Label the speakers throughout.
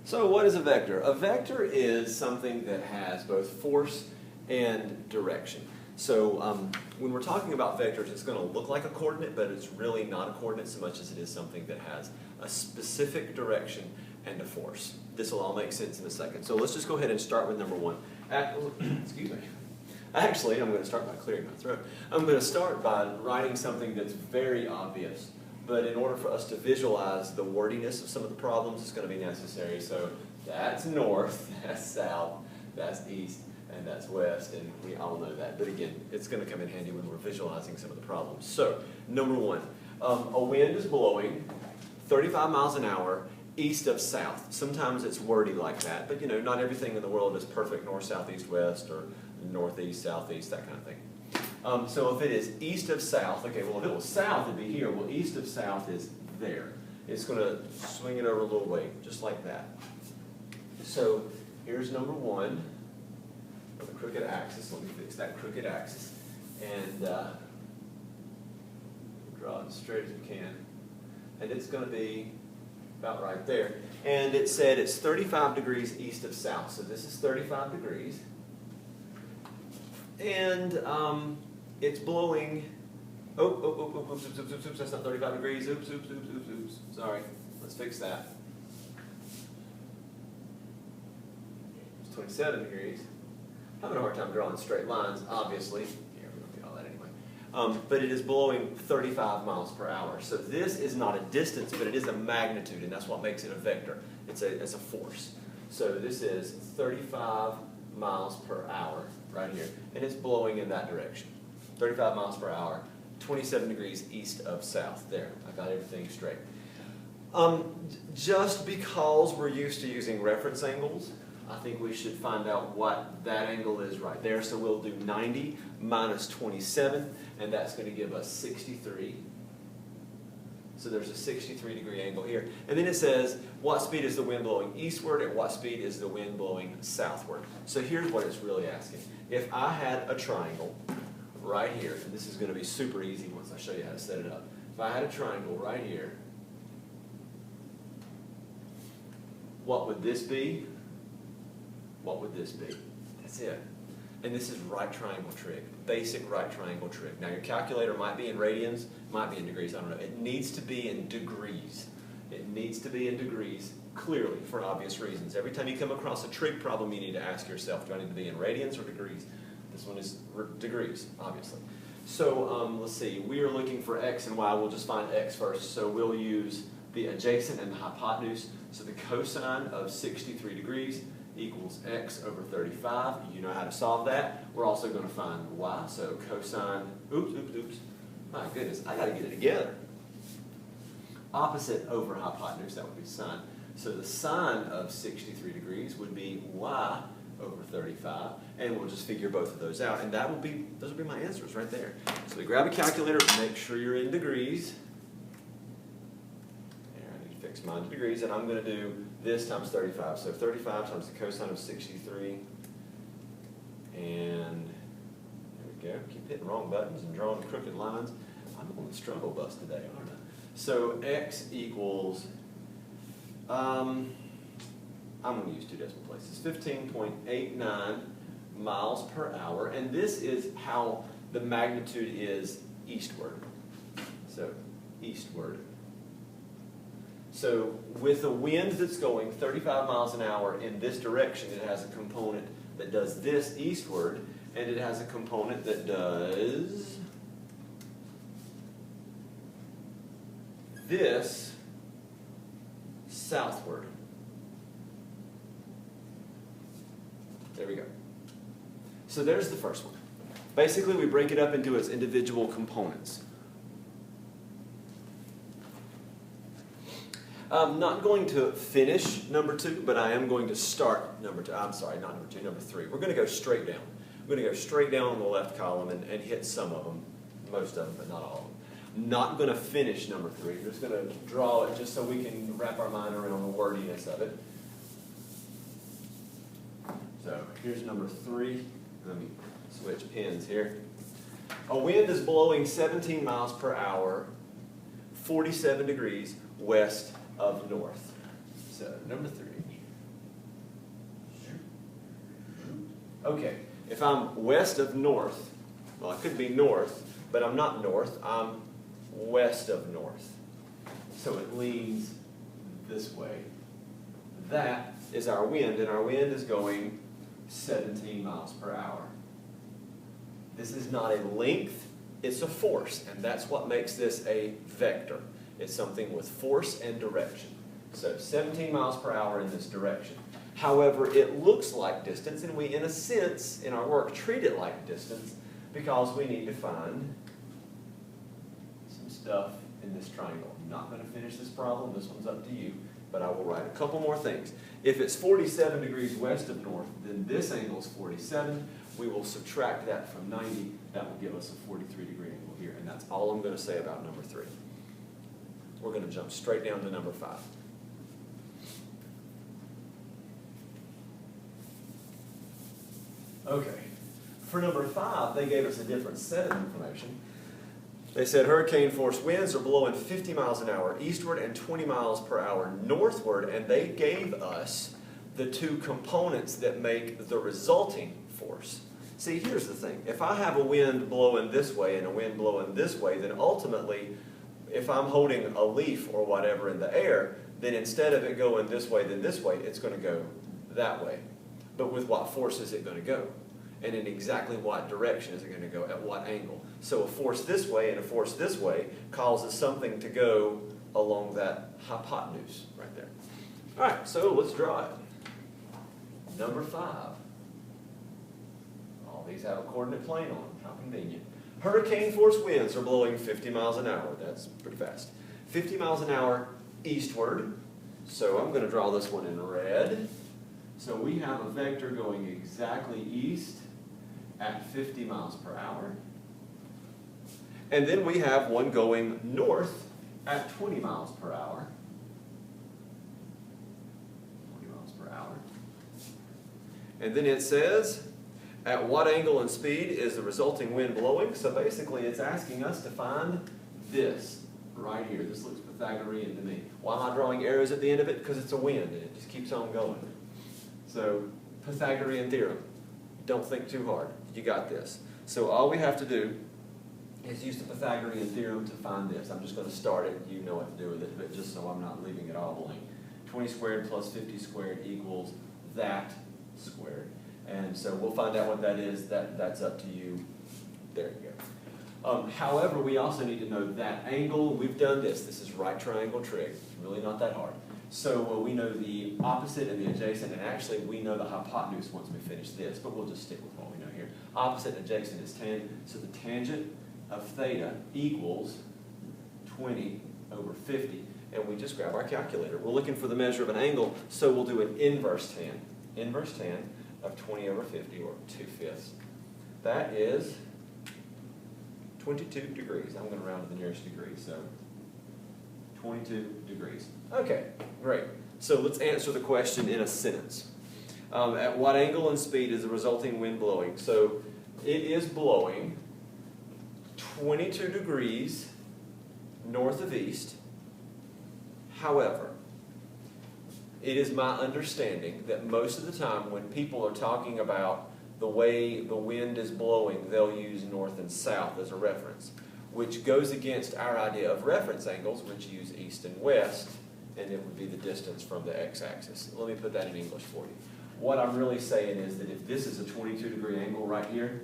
Speaker 1: So what is a vector? A vector is something that has both force and direction. So when we're talking about vectors, it's going to look like a coordinate, but it's really not a coordinate so much as it is something that has a specific direction and a force. This will all make sense in a second. So let's just go ahead and start with number one. Excuse me. Actually, I'm going to start by clearing my throat. I'm going to start by writing something that's very obvious. But in order for us to visualize the wordiness of some of the problems, it's going to be necessary. So that's north, that's south, that's east, and that's west, and we all know that. But again, it's going to come in handy when we're visualizing some of the problems. So, number one, a wind is blowing 35 miles an hour east of south. Sometimes it's wordy like that, but you know, not everything in the world is perfect north, south, east, west, or northeast, southeast, that kind of thing. So if it is east of south, okay, well if it was south, it'd be here. Well, east of south is there. It's going to swing it over a little way, just like that. So here's number one with a crooked axis. Let me fix that crooked axis. And draw it as straight as we can. And it's going to be about right there. And it said it's 35 degrees east of south. So this is 35 degrees. And it's blowing, oops, that's not 35 degrees, oops, sorry, let's fix that. It's 27 degrees. Having a hard time drawing straight lines, obviously. Here, we don't do all that anyway. But it is blowing 35 miles per hour. So this is not a distance, but it is a magnitude, and that's what makes it a vector. It's a force. So this is 35 miles per hour right here, and it's blowing in that direction. 35 miles per hour, 27 degrees east of south. There, I got everything straight. Just because we're used to using reference angles, I think we should find out what that angle is right there. So we'll do 90 minus 27, and that's going to give us 63. So there's a 63-degree angle here. And then it says, what speed is the wind blowing eastward, and what speed is the wind blowing southward? So here's what it's really asking. If I had a triangle right here, and this is going to be super easy once I show you how to set it up. If I had a triangle right here, what would this be? What would this be? That's it. And this is right triangle trig, basic right triangle trig. Now your calculator might be in radians, might be in degrees, I don't know. It needs to be in degrees. It needs to be in degrees, clearly, for obvious reasons. Every time you come across a trig problem, you need to ask yourself, do I need to be in radians or degrees? This one is degrees, obviously. So let's see, we are looking for x and y. We'll just find x first. So we'll use the adjacent and the hypotenuse. So the cosine of 63 degrees equals x over 35. You know how to solve that. We're also going to find y. So cosine, oops. My goodness, I got to get it together. Opposite over hypotenuse, that would be sine. So the sine of 63 degrees would be y over 35, and we'll just figure both of those out, and those will be my answers right there. So we grab a calculator, make sure you're in degrees. And I need to fix mine to degrees, and I'm going to do this times 35. So 35 times the cosine of 63, and there we go. Keep hitting wrong buttons and drawing crooked lines. I'm on the struggle bus today, aren't I? So x equals, I'm going to use two decimal places, 15.89 miles per hour, and this is how the magnitude is eastward. So, eastward. So, with a wind that's going 35 miles an hour in this direction, it has a component that does this eastward, and it has a component that does this southward. There we go. So there's the first one. Basically, we break it up into its individual components. I'm not going to finish number 2, but I am going to start number 2. I'm sorry, not number 2, number 3. We're going to go straight down. We're going to go straight down on the left column and hit some of them, most of them, but not all of them. Not going to finish number 3. We're just going to draw it just so we can wrap our mind around the wordiness of it. So here's number 3. Let me switch pens here. A wind is blowing 17 miles per hour, 47 degrees west of north. So number 3. Okay, if I'm west of north, well, I could be north, but I'm not north, I'm west of north. So it leans this way. That is our wind, and our wind is going 17 miles per hour. This is not a length, it's a force, and that's what makes this a vector. It's something with force and direction. So 17 miles per hour in this direction. However, it looks like distance, and we, in a sense, in our work, treat it like distance because we need to find some stuff in this triangle. I'm not going to finish this problem. This one's up to you, but I will write a couple more things. If it's 47 degrees west of north, then this angle is 47. We will subtract that from 90. That will give us a 43-degree angle here, and that's all I'm going to say about number 3. We're going to jump straight down to number 5. Okay, for number 5, they gave us a different set of information. They said hurricane force winds are blowing 50 miles an hour eastward and 20 miles per hour northward, and they gave us the 2 components that make the resulting force. See, here's the thing. If I have a wind blowing this way and a wind blowing this way, then ultimately, if I'm holding a leaf or whatever in the air, then instead of it going this way then this way, it's going to go that way. But with what force is it going to go? And in exactly what direction is it going to go, at what angle? So a force this way and a force this way causes something to go along that hypotenuse right there. All right, so let's draw it. Number 5. All these have a coordinate plane on them. How convenient. Hurricane force winds are blowing 50 miles an hour. That's pretty fast. 50 miles an hour eastward. So I'm going to draw this one in red. So we have a vector going exactly east at 50 miles per hour. And then we have one going north at 20 miles per hour. 20 miles per hour. And then it says, at what angle and speed is the resulting wind blowing? So basically it's asking us to find this right here. This looks Pythagorean to me. Why am I drawing arrows at the end of it? Because it's a wind and it just keeps on going. So, Pythagorean Theorem. Don't think too hard. You got this. So all we have to do is use the Pythagorean Theorem to find this. I'm just going to start it. You know what to do with it, but just so I'm not leaving it all blank. 20 squared plus 50 squared equals that squared. And so we'll find out what that is. That's up to you. There you go. However, we also need to know that angle. We've done this. This is right triangle trig. It's really not that hard. So we know the opposite and the adjacent, and actually we know the hypotenuse once we finish this, but we'll just stick with what we know here. Opposite and adjacent is 10, so the tangent of theta equals 20 over 50, and we just grab our calculator. We're looking for the measure of an angle, so we'll do an inverse tan. Inverse tan of 20 over 50, or 2/5. That is 22 degrees. I'm going to round to the nearest degree, so 22 degrees. Okay, great. So let's answer the question in a sentence. At what angle and speed is the resulting wind blowing? So it is blowing 22 degrees north of east. However, it is my understanding that most of the time when people are talking about the way the wind is blowing, they'll use north and south as a reference, which goes against our idea of reference angles, which use east and west, and it would be the distance from the x-axis. Let me put that in English for you. What I'm really saying is that if this is a 22-degree angle right here,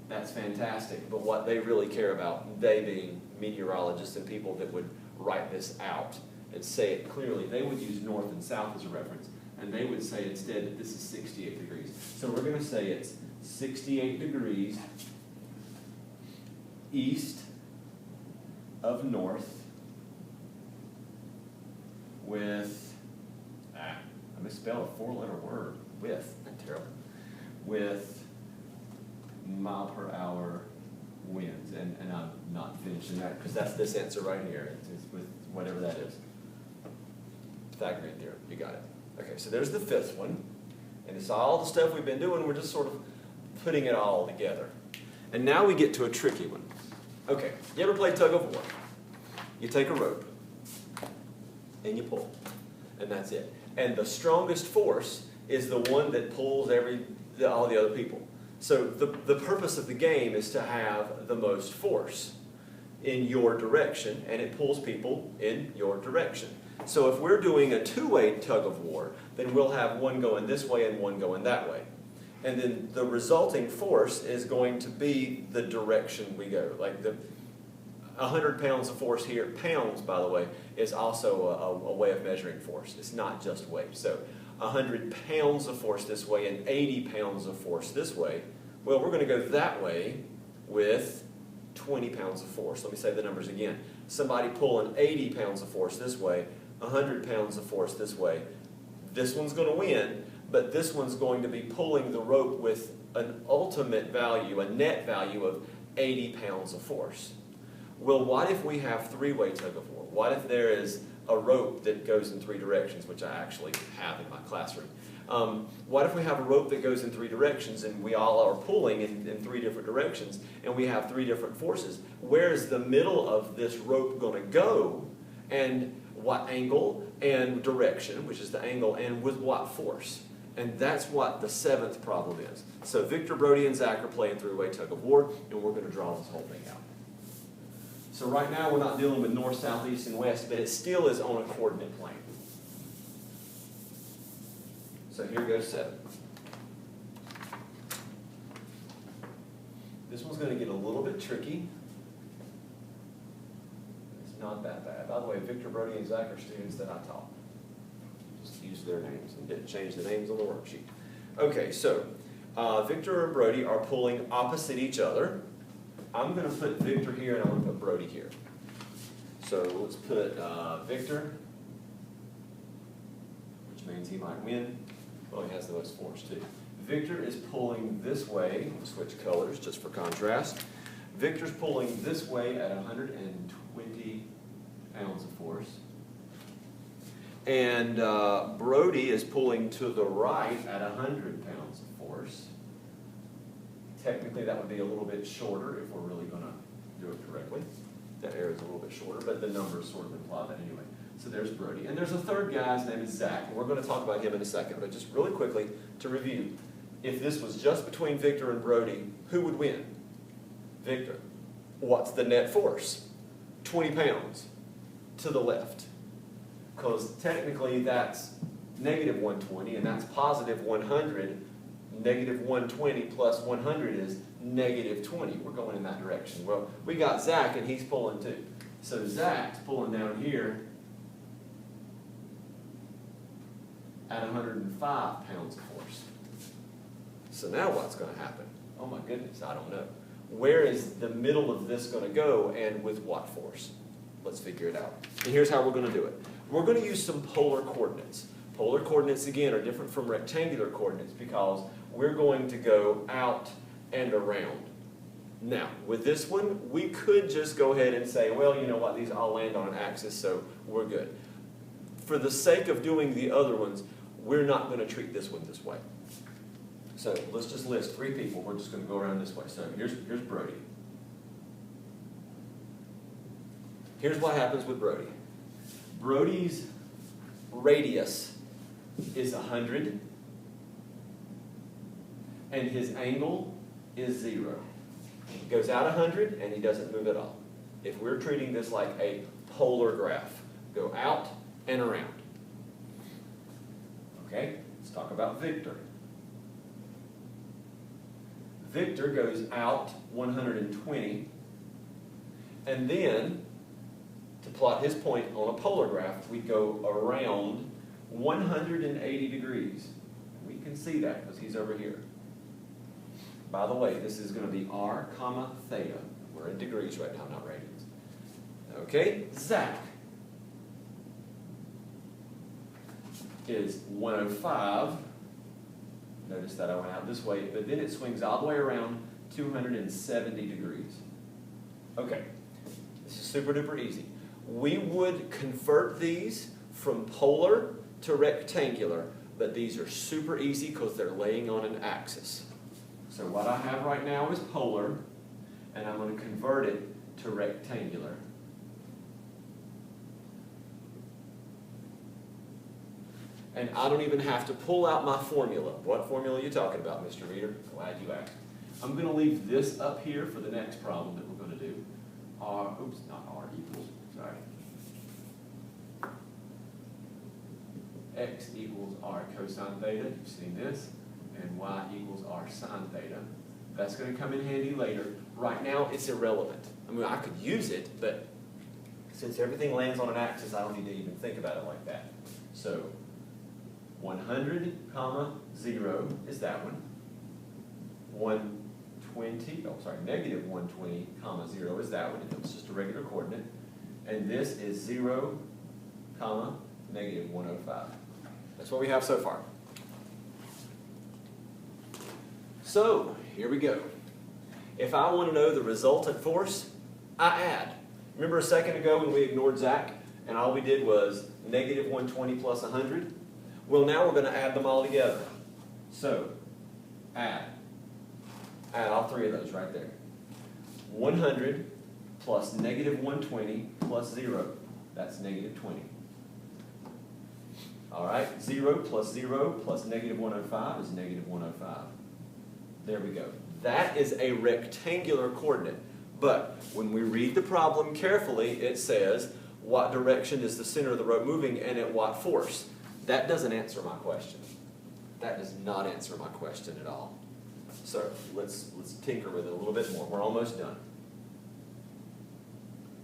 Speaker 1: that's fantastic, but what they really care about, they being meteorologists and people that would write this out and say it clearly, they would use north and south as a reference, and they would say instead that this is 68 degrees. So we're going to say it's 68 degrees east of north with, I misspelled a 4-letter word, with, that's terrible, with mile per hour winds, and I'm not finishing that because that's this answer right here. It's with whatever that is. Pythagorean Theorem, you got it. Okay, so there's the 5th one, and it's all the stuff we've been doing, we're just sort of putting it all together. And now we get to a tricky one. Okay, you ever play tug of war? You take a rope, and you pull, and that's it. And the strongest force is the one that pulls all the other people. So the purpose of the game is to have the most force in your direction, and it pulls people in your direction. So if we're doing a two-way tug of war, then we'll have one going this way and one going that way. And then the resulting force is going to be the direction we go. Like 100 pounds of force here, pounds, by the way, is also a way of measuring force. It's not just weight. So 100 pounds of force this way and 80 pounds of force this way. Well, we're going to go that way with 20 pounds of force. Let me say the numbers again. Somebody pulling 80 pounds of force this way, 100 pounds of force this way. This one's going to win, but this one's going to be pulling the rope with an ultimate value, a net value of 80 pounds of force. Well, what if we have three-way tug of war? What if there is a rope that goes in three directions, which I actually have in my classroom? What if we have a rope that goes in three directions and we all are pulling in three different directions and we have three different forces? Where is the middle of this rope going to go, and what angle and direction, which is the angle, and with what force? And that's what the seventh problem is. So Victor, Brody, and Zach are playing three-way tug of war, and we're going to draw this whole thing out. So right now we're not dealing with north, south, east, and west, but it still is on a coordinate plane. So here goes 7. This one's going to get a little bit tricky. It's not that bad. By the way, Victor, Brody, and Zach are students that I taught. Just use their names and didn't change the names on the worksheet. Okay, so Victor and Brody are pulling opposite each other. I'm going to put Victor here and I'm going to put Brody here. So let's put Victor, which means he might win. Well, he has the most force too. Victor is pulling this way. We'll switch colors just for contrast. Victor's pulling this way at 120 pounds of force. And Brody is pulling to the right at 100 pounds of force. Technically, that would be a little bit shorter if we're really going to do it correctly. That arrow is a little bit shorter, but the numbers sort of imply that anyway. So there's Brody. And there's a third guy, his name is Zach, and we're going to talk about him in a second. But just really quickly, to review, if this was just between Victor and Brody, who would win? Victor. What's the net force? 20 pounds to the left. Because technically that's negative 120, and that's positive 100. Negative 120 plus 100 is negative 20. We're going in that direction. Well, we got Zach, and he's pulling too. So Zach's pulling down here at 105 pounds of force. So now what's going to happen? Oh my goodness, I don't know. Where is the middle of this going to go, and with what force? Let's figure it out. And here's how we're going to do it. We're going to use some polar coordinates. Polar coordinates, again, are different from rectangular coordinates because we're going to go out and around. Now, with this one, we could just go ahead and say, well, you know what, these all land on an axis, so we're good. For the sake of doing the other ones, we're not going to treat this one this way. So let's just list 3 people. We're just going to go around this way. So here's Brody. Here's what happens with Brody. Brody's radius is 100, and his angle is 0. He goes out 100, and he doesn't move at all. If we're treating this like a polar graph, go out and around. Okay, let's talk about Victor. Victor goes out 120, and then to plot his point on a polar graph, we go around 180 degrees. We can see that because he's over here. By the way, this is going to be r comma theta. We're in degrees right now, not radians. Okay, Zach is 105. Notice that I went out this way, but then it swings all the way around 270 degrees. Okay, this is super duper easy. We would convert these from polar to rectangular, but these are super easy because they're laying on an axis. So what I have right now is polar, and I'm going to convert it to rectangular. And I don't even have to pull out my formula. What formula are you talking about, Mr. Reader? Glad you asked. I'm going to leave this up here for the next problem that we're going to do. R equals, sorry. X equals R cosine theta, you've seen this, and Y equals R sine theta. That's going to come in handy later. Right now, it's irrelevant. I mean, I could use it, but since everything lands on an axis, I don't need to even think about it like that. So, 100, comma, 0 is that one. 120, negative 120, comma, 0 is that one. It's just a regular coordinate. And this is 0, comma, negative 105. That's what we have so far. So, here we go. If I want to know the resultant force, I add. Remember a second ago when we ignored Zach, and all we did was negative 120 plus 100? Well, now we're going to add them all together. So, add. Add all three of those right there. 100 plus negative 120 plus 0. That's negative 20. All right, 0 plus 0 plus negative 105 is negative 105. There we go. That is a rectangular coordinate. But when we read the problem carefully, it says, what direction is the center of the rope moving and at what force? That doesn't answer my question. That does not answer my question at all. So let's tinker with it a little bit more. We're almost done.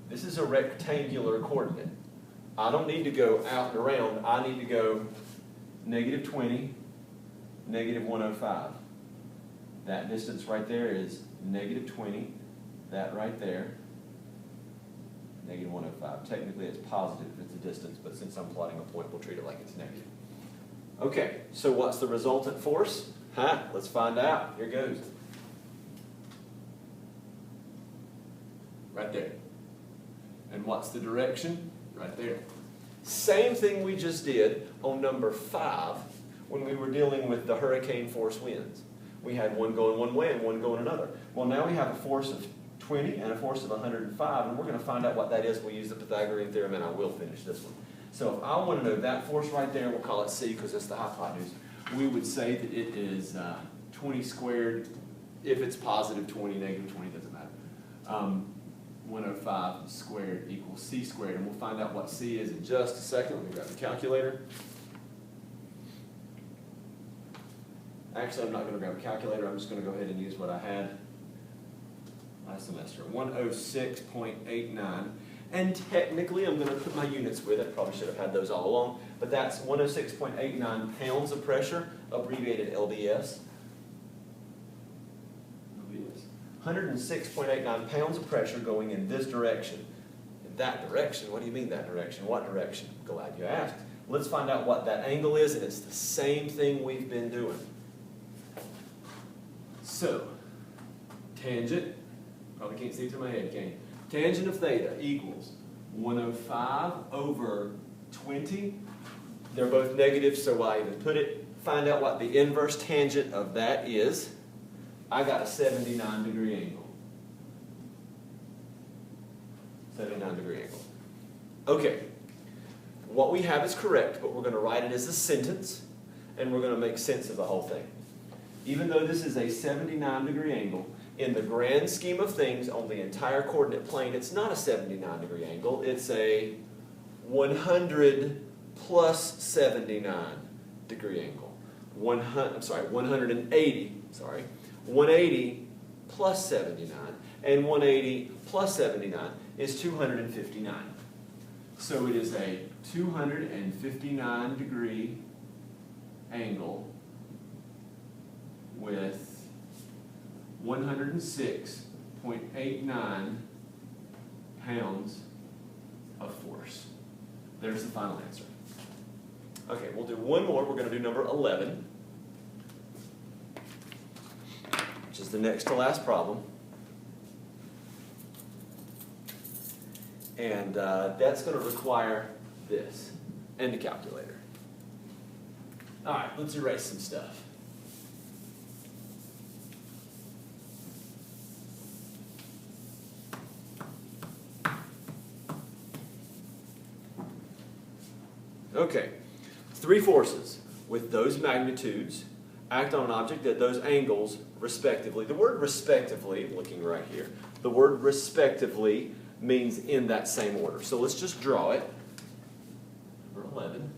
Speaker 1: This is a rectangular coordinate. I don't need to go out and around. I need to go negative 20, negative 105. That distance right there is negative 20. That right there, negative 105. Technically it's positive if it's a distance, but since I'm plotting a point, we'll treat it like it's negative. Okay, so what's the resultant force? Let's find out. Here goes. Right there. And what's the direction? Right there. Same thing we just did on number 5 when we were dealing with the hurricane force winds. We had one going one way and one going another. Well, now we have a force of 20 and a force of 105, and we're going to find out what that is. We'll use the Pythagorean Theorem, and I will finish this one. So if I want to know that force right there, we'll call it C because it's the hypotenuse. We would say that it is 20 squared. If it's positive 20, negative 20, doesn't matter. 105 squared equals C squared, and we'll find out what C is in just a second. Let me grab the calculator. Actually, I'm not going to grab a calculator. I'm just going to go ahead and use what I had last semester. 106.89. And technically, I'm going to put my units with it. Probably should have had those all along. But that's 106.89 pounds of pressure, abbreviated LBS. 106.89 pounds of pressure going in this direction. In that direction? What do you mean that direction? What direction? Glad you asked. Let's find out what that angle is, and it's the same thing we've been doing. So, tangent, probably can't see through my head, can you? Tangent of theta equals 105 over 20. They're both negative, so why even put it? Find out what the inverse tangent of that is. I got a 79-degree angle. 79-degree angle. Okay. What we have is correct, but we're going to write it as a sentence, and we're going to make sense of the whole thing. Even though this is a 79-degree angle, in the grand scheme of things on the entire coordinate plane, it's not a 79-degree angle. It's a 100 plus 79-degree angle. 180, 180 plus 79, and 180 plus 79 is 259. So it is a 259-degree angle with 106.89 pounds of force. There's the final answer. Okay, we'll do one more. We're going to do number 11, which is the next to last problem. And that's going to require this and a calculator. All right, let's erase some stuff. Okay, Three forces with those magnitudes act on an object at those angles respectively. The word respectively, looking right here, the word respectively means in that same order. So let's just draw it. Number 11.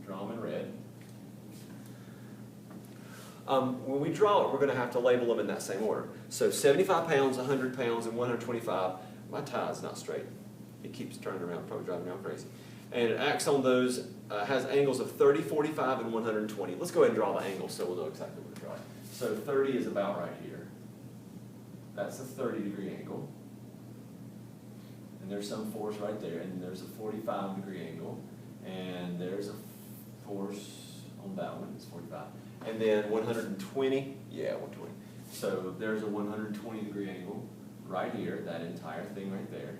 Speaker 1: Draw them in red. When we draw it, we're going to have to label them in that same order. So 75 pounds, 100 pounds, and 125. My tie is not straight. It keeps turning around, probably driving me around crazy. And it acts on those, has angles of 30, 45, and 120. Let's go ahead and draw the angles so we'll know exactly what to draw. So 30 is about right here. That's a 30-degree angle. And there's some force right there. And there's a 45-degree angle. And there's a force on that one. It's 45. And then 120, yeah, 120. So there's a 120-degree angle right here. That entire thing right there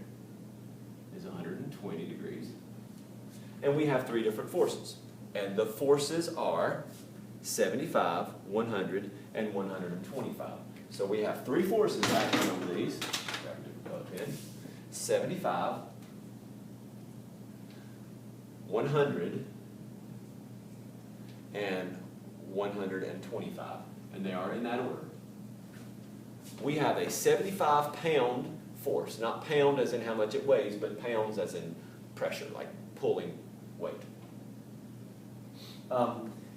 Speaker 1: is 120 degrees. And we have three different forces. And the forces are 75, 100, and 125. So we have three forces acting on these. Grab a different color pen. 75, 100, and 125. And they are in that order. We have a 75-pound force. Not pound as in how much it weighs, but pounds as in pressure, like pulling weight.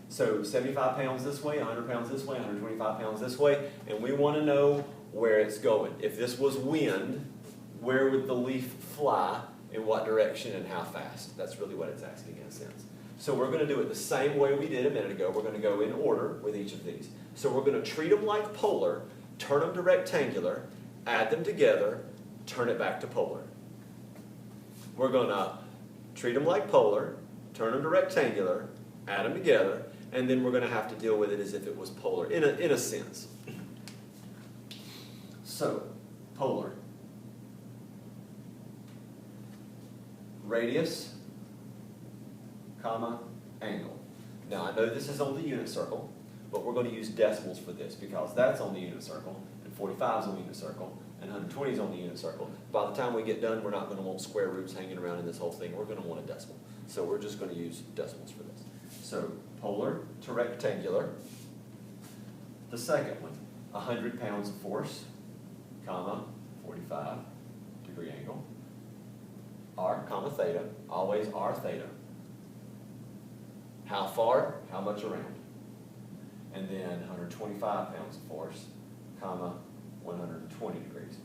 Speaker 1: So 75 pounds this way, 100 pounds this way, 125 pounds this way, and we want to know where it's going. If this was wind, where would the leaf fly, in what direction, and how fast? That's really what it's asking in a sense. So we're going to do it the same way we did a minute ago. We're going to go in order with each of these. So we're going to treat them like polar, turn them to rectangular, add them together, turn it back to polar. We're going to treat them like polar, turn them to rectangular, add them together, and then we're going to have to deal with it as if it was polar, in a sense. So, polar. Radius, comma, angle. Now, I know this is on the unit circle, but we're going to use decimals for this because that's on the unit circle, and 45 is on the unit circle, and 120 is on the unit circle. By the time we get done, we're not going to want square roots hanging around in this whole thing. We're going to want a decimal. So we're just going to use decimals for this. So polar to rectangular. The second one, 100 pounds of force, comma, 45-degree angle. R, comma, theta, always R theta. How far? How much around? And then 125 pounds of force, comma, 120 degrees.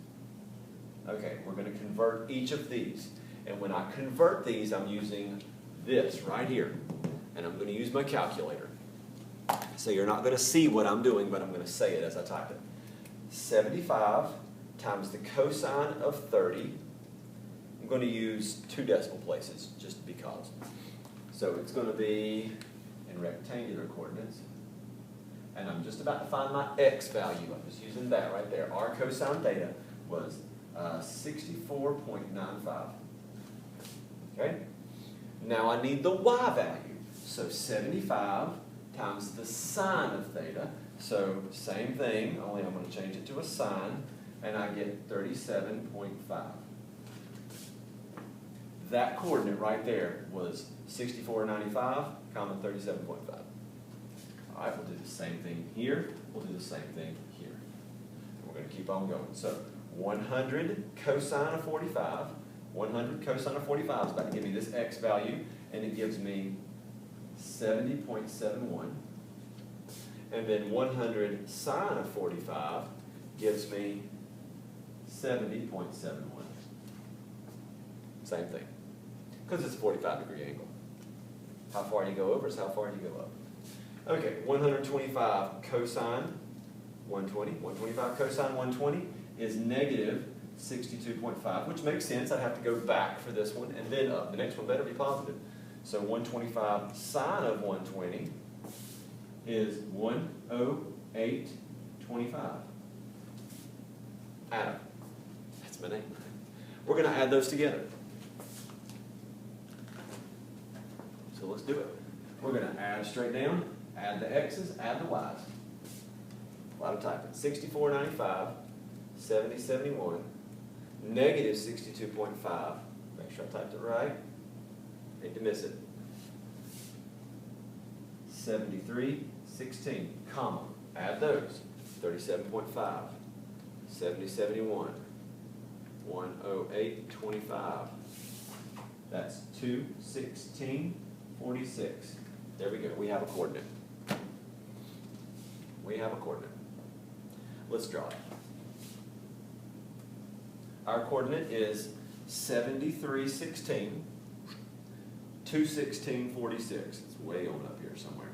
Speaker 1: Okay, we're going to convert each of these. And when I convert these, I'm using this right here. And I'm going to use my calculator. So you're not going to see what I'm doing, but I'm going to say it as I type it. 75 times the cosine of 30. I'm going to use two decimal places, just because. So it's going to be in rectangular coordinates. And I'm just about to find my x value. I'm just using that right there. R cosine theta was 64.95. Okay? Now I need the y value. So 75 times the sine of theta. So same thing, only I'm going to change it to a sine, and I get 37.5. That coordinate right there was 64.95, comma 37.5. All right, we'll do the same thing here. We'll do the same thing here. And we're going to keep on going. So 100 cosine of 45. 100 cosine of 45 is about to give me this x value, and it gives me 70.71. And then 100 sine of 45 gives me 70.71. Same thing. Because it's a 45-degree angle. How far you go over is how far you go up. Okay, 125 cosine 120. 125 cosine 120 is negative 62.5, which makes sense. I'd have to go back for this one and then up. The next one better be positive. So 125 sine of 120 is 108.25. Add. That's my name. We're going to add those together. So let's do it. We're going to add straight down, add the x's, add the y's. A lot of typing. 64.95, 70.71, negative 62.5. Make sure I typed it right. Hate to miss it. 73, 16, comma. Add those. 37.5, 70, 71, 108, 25. That's 2, 16, 46. There we go. We have a coordinate. We have a coordinate. Let's draw it. Our coordinate is 73, 16, 2, 16, 46. It's way on up here somewhere.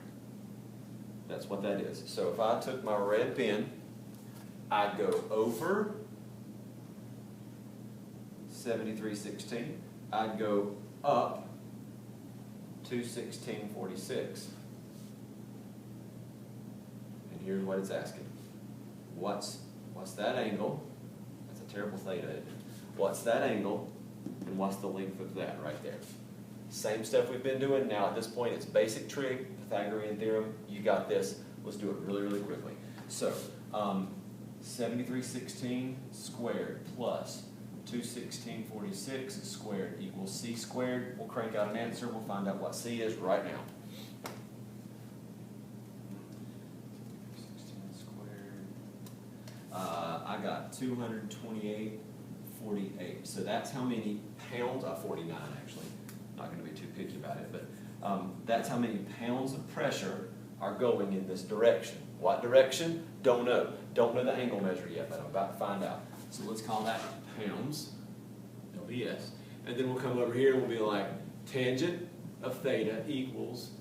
Speaker 1: That's what that is. So if I took my red pen, I'd go over 73, 16. I'd go up 2, 16, 46. And here's what it's asking. What's that angle? That's a terrible theta. Isn't it? What's that angle? And what's the length of that right there? Same stuff we've been doing. Now at this point it's basic trig, Pythagorean Theorem. You got this. Let's do it really, really quickly. So 73/16 squared plus 2/16/46 squared equals c squared. We'll crank out an answer. We'll find out what c is right now. 16 squared. I got 228.48. So that's how many pounds, 49 actually. Not going to be too picky about it, but that's how many pounds of pressure are going in this direction. What direction? Don't know. Don't know the angle measure yet, but I'm about to find out. So let's call that pounds, LBS. And then we'll come over here and we'll be like, tangent of theta equals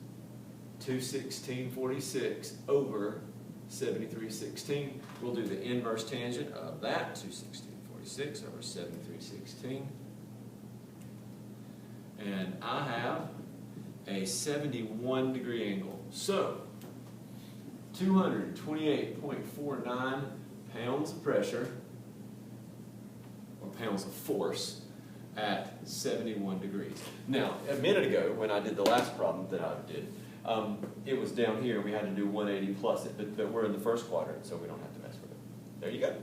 Speaker 1: 2/16/46 over 73/16. We'll do the inverse tangent of that, 2/16/46 over 73/16. And I have a 71-degree angle. So, 228.49 pounds of pressure, or pounds of force, at 71 degrees. Now, a minute ago, when I did the last problem that I did, it was down here. We had to do 180 plus it, but we're in the first quadrant, so we don't have to mess with it. There you go.